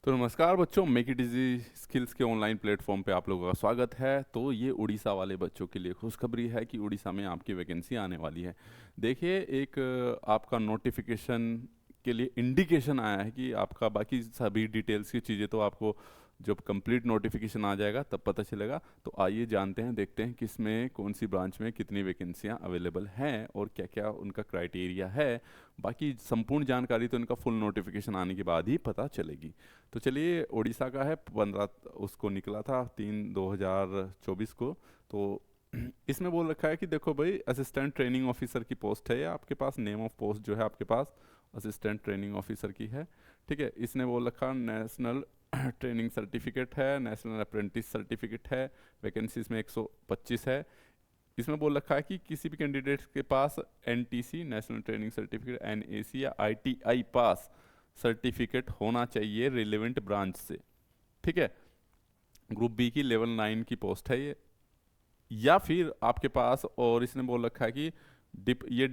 तो नमस्कार बच्चों, मेक इट इजी स्किल्स के ऑनलाइन प्लेटफॉर्म पे आप लोगों का स्वागत है। तो ये उड़ीसा वाले बच्चों के लिए खुशखबरी है कि उड़ीसा में आपकी वैकेंसी आने वाली है। देखिए, एक आपका नोटिफिकेशन के लिए इंडिकेशन आया है कि आपका बाकी सभी डिटेल्स की चीज़ें तो आपको जब कंप्लीट नोटिफिकेशन आ जाएगा तब पता चलेगा। तो आइए जानते हैं, देखते हैं किस में, कौन सी ब्रांच में कितनी वैकेंसियाँ अवेलेबल हैं और क्या क्या उनका क्राइटेरिया है। बाकी संपूर्ण जानकारी तो इनका फुल नोटिफिकेशन आने के बाद ही पता चलेगी। तो चलिए, उड़ीसा का है 15 उसको निकला था 3/2024 को। तो इसमें बोल रखा है कि देखो भाई, असिस्टेंट ट्रेनिंग ऑफिसर की पोस्ट है, या आपके पास नेम ऑफ पोस्ट जो है आपके पास असिस्टेंट ट्रेनिंग ऑफिसर की है। ठीक है, इसने बोल रखा नेशनल ट्रेनिंग सर्टिफिकेट है, नेशनल अप्रेंटिस सर्टिफिकेट है। वैकेंसी इसमें 125 है। इसमें बोल रखा है कि किसी भी कैंडिडेट के पास NTC national training certificate, NAC या आईटीआई पास सर्टिफिकेट होना चाहिए रिलेवेंट ब्रांच से। ठीक है, ग्रुप बी की लेवल 9 की पोस्ट है ये। या फिर आपके पास, और इसने बोल रखा है कि ये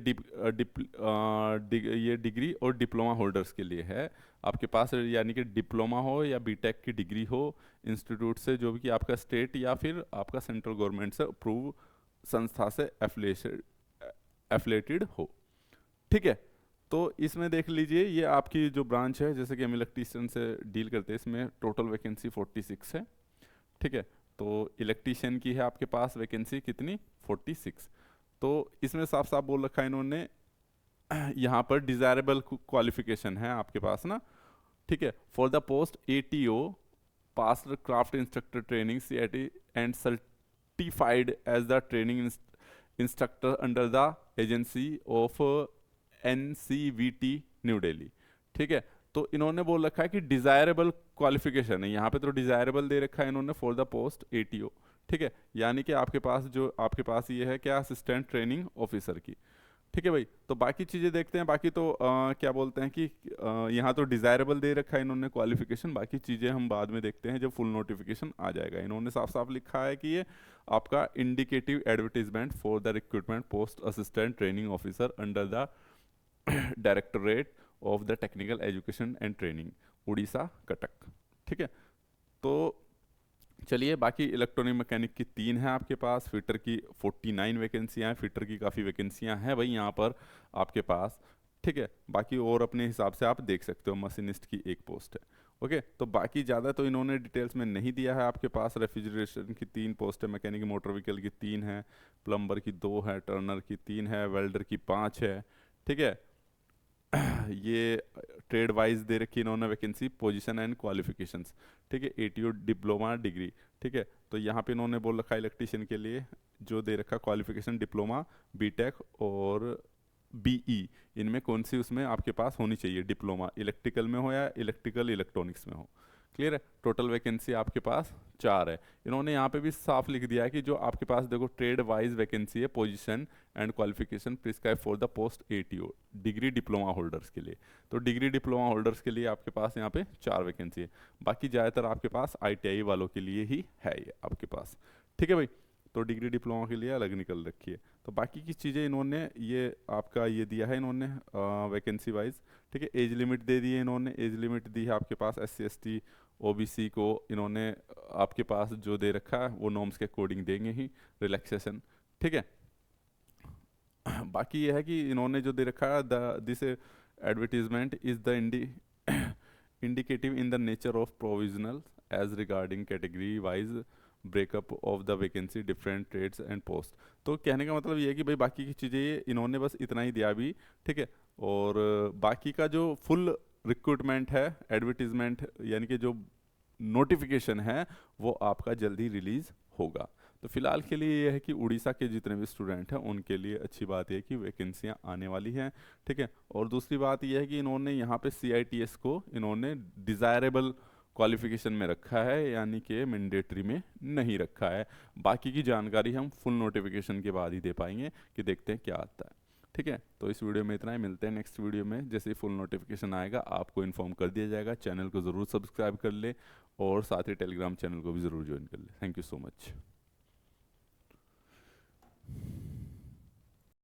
डिग्री और डिप्लोमा होल्डर्स के लिए है। आपके पास यानी कि डिप्लोमा हो या बीटेक की डिग्री हो इंस्टीट्यूट से, जो भी कि आपका स्टेट या फिर आपका सेंट्रल गवर्नमेंट से अप्रूव संस्था से एफिलेटेड हो। ठीक है, तो इसमें देख लीजिए, ये आपकी जो ब्रांच है, जैसे कि हम इलेक्ट्रीशियन से डील करते हैं, इसमें टोटल वैकेंसी 46 है। ठीक है, तो इलेक्ट्रीशियन की है आपके पास वैकेंसी कितनी, 46। तो इसमें साफ साफ बोल रखा है इन्होंने यहाँ पर डिजायरेबल क्वालिफिकेशन है आपके पास ना। ठीक है, for the post ATO passed craft instructor training CIT and certified as the training instructor under the agency of NCVT New Delhi. ठीक है, तो इन्होंने बोल रखा है कि डिजायरेबल क्वालिफिकेशन है, यहाँ पे तो डिजायरेबल दे रखा है इन्होंने फॉर द पोस्ट एटीओ। ठीक है, यानी कि आपके पास जो आपके पास ये है क्या, असिस्टेंट ट्रेनिंग ऑफिसर की। ठीक है भाई, तो बाकी चीज़ें देखते हैं। बाकी तो क्या बोलते हैं कि यहाँ तो डिज़ायरेबल दे रखा है इन्होंने क्वालिफिकेशन, बाकी चीज़ें हम बाद में देखते हैं जब फुल नोटिफिकेशन आ जाएगा। इन्होंने साफ साफ लिखा है कि ये आपका indicative advertisement for the recruitment post assistant training officer under the directorate of the technical education and training, Orissa Cuttack. ठीक है, तो चलिए, बाकी इलेक्ट्रॉनिक मैकेनिक की 3 है आपके पास, फिटर की 49 वैकेंसियाँ हैं, फिटर की काफ़ी वैकेंसियाँ हैं भाई यहाँ पर आपके पास। ठीक है, बाकी और अपने हिसाब से आप देख सकते हो। मशीनिस्ट की 1 पोस्ट है। ओके, तो बाकी ज़्यादा तो इन्होंने डिटेल्स में नहीं दिया है। आपके पास रेफ्रिजरेशन की 3 पोस्ट है, मैकेनिक मोटर व्हीकल की 3 है, प्लम्बर की 2 है, टर्नर की 3 है, वेल्डर की 5 है। ठीक है, ये ट्रेड वाइज दे रखी इन्होंने वैकेंसी, पोजीशन एंड क्वालिफिकेशंस। ठीक है, एटीओ डिप्लोमा डिग्री। ठीक है, तो यहाँ पे इन्होंने बोल रखा है इलेक्ट्रीशियन के लिए जो दे रखा क्वालिफिकेशन डिप्लोमा, बीटेक और बीई, इनमें कौन सी उसमें आपके पास होनी चाहिए, डिप्लोमा इलेक्ट्रिकल में हो या इलेक्ट्रिकल इलेक्ट्रॉनिक्स में हो। क्लियर है, टोटल वैकेंसी आपके पास 4 है। इन्होंने यहाँ पे भी साफ लिख दिया है कि जो आपके पास देखो ट्रेड वाइज वैकेंसी है, position and qualification prescribe for the post ATO degree diploma holders के लिए। तो डिग्री डिप्लोमा होल्डर्स के लिए आपके पास यहाँ पे 4 वैकेंसी है। बाकी ज़्यादातर आपके पास आईटीआई वालों के लिए ही है ये आपके पास। ठीक है भाई, तो डिग्री डिप्लोमा के लिए अलग निकल रखी है। तो बाकी की चीज़ें इन्होंने ये आपका ये दिया है इन्होंने वैकेंसी वाइज। ठीक है, एज लिमिट दे दी है इन्होंने, एज लिमिट दी है आपके पास SC ST OBC को इन्होंने आपके पास जो दे रखा है वो नॉर्म्स के अकॉर्डिंग देंगे ही रिलैक्सेशन। ठीक है, बाकी ये है कि इन्होंने जो दे रखा है, this advertisement is the indicative in the nature of provisional as regarding category wise breakup of the vacancy different trades and post. तो कहने का मतलब ये है कि भाई बाकी की चीज़ें इन्होंने बस इतना ही दिया अभी। ठीक है, और बाकी का जो फुल रिक्रूटमेंट है, एडवर्टीजमेंट यानी कि जो नोटिफिकेशन है, वो आपका जल्दी रिलीज होगा। तो फिलहाल के लिए ये है कि उड़ीसा के जितने भी स्टूडेंट हैं उनके लिए अच्छी बात यह है कि वैकेंसियाँ आने वाली हैं। ठीक है, और दूसरी बात यह है कि इन्होंने यहाँ पे CITS को इन्होंने डिज़ायरेबल क्वालिफिकेशन में रखा है, यानी कि मैंडेटरी में नहीं रखा है। बाकी की जानकारी हम फुल नोटिफिकेशन के बाद ही दे पाएंगे कि देखते हैं क्या आता है। ठीक है, तो इस वीडियो में इतना ही, मिलते हैं नेक्स्ट वीडियो में। जैसे ही फुल नोटिफिकेशन आएगा आपको इन्फॉर्म कर दिया जाएगा। चैनल को ज़रूर सब्सक्राइब कर ले और साथ ही टेलीग्राम चैनल को भी ज़रूर ज्वाइन कर ले। Thank you so much.